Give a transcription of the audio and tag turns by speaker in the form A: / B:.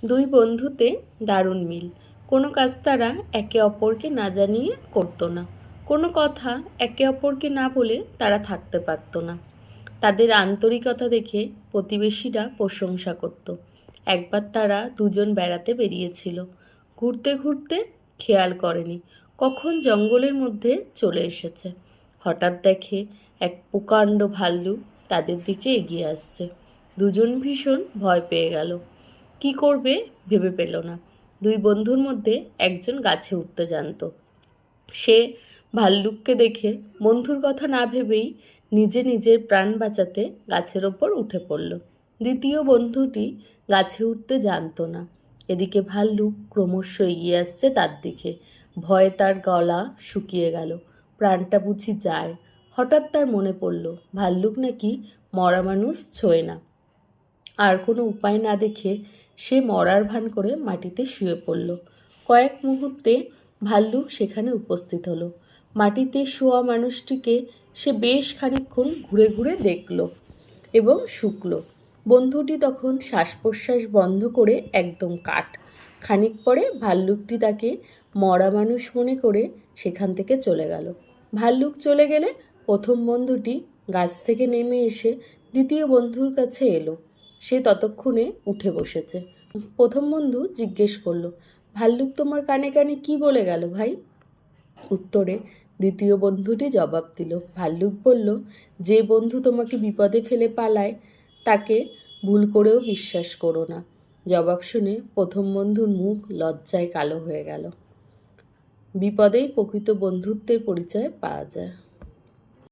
A: দুই বন্ধুতে দারুণ মিল। কোনো কাজ তারা একে অপরকে না জানিয়ে করতো না। কোনো কথা একে অপরকে না বলে তারা থাকতে পারত না। তাদের আন্তরিকতা দেখে প্রতিবেশীরা প্রশংসা করত। একবার তারা দুজন বেড়াতে বেরিয়েছিল। ঘুরতে ঘুরতে খেয়াল করেনি কখন জঙ্গলের মধ্যে চলে এসেছে। হঠাৎ দেখে এক প্রকাণ্ড ভাল্লুক তাদের দিকে এগিয়ে আসছে। দুজন ভীষণ ভয় পেয়ে গেল। কি করবে ভেবে পেল না। দুই বন্ধুর মধ্যে একজন গাছে উঠতে জানত। সে ভাল্লুককে দেখে বন্ধুর কথা না ভেবেই নিজের প্রাণ বাঁচাতে গাছের ওপর উঠে পড়ল। দ্বিতীয় বন্ধুটি গাছে উঠতে জানত না। এদিকে ভাল্লুক ক্রমশ এগিয়ে আসছে তার দিকে। ভয়ে তার গলা শুকিয়ে গেল। প্রাণটা বুঝি যায়। হঠাৎ তার মনে পড়ল ভাল্লুক নাকি মরা মানুষ ছোঁয় না। আর কোনো উপায় না দেখে সে মরার ভান করে মাটিতে শুয়ে পড়ল। কয়েক মুহূর্তে ভাল্লুক সেখানে উপস্থিত হলো। মাটিতে শোয়া মানুষটিকে সে বেশ খানিকক্ষণ ঘুরে ঘুরে দেখল এবং শুকল। বন্ধুটি তখন শ্বাস প্রশ্বাস বন্ধ করে একদম কাঠ। খানিক পরে ভাল্লুকটি তাকে মরা মানুষ মনে করে সেখান থেকে চলে গেল। ভাল্লুক চলে গেলে প্রথম বন্ধুটি গাছ থেকে নেমে এসে দ্বিতীয় বন্ধুর কাছে এলো। সে ততক্ষণে উঠে বসেছে। প্রথম বন্ধু জিজ্ঞেস করলো, ভাল্লুক তোমার কানে কানে কি বলে গেল ভাই? উত্তরে দ্বিতীয় বন্ধুটি জবাব দিল, ভাল্লুক বলল, যে বন্ধু তোমাকে বিপদে ফেলে পালায় তাকে ভুল করেও বিশ্বাস করো না। জবাব শুনে প্রথম বন্ধুর মুখ লজ্জায় কালো হয়ে গেল। বিপদেই প্রকৃত বন্ধুত্বের পরিচয় পাওয়া যায়।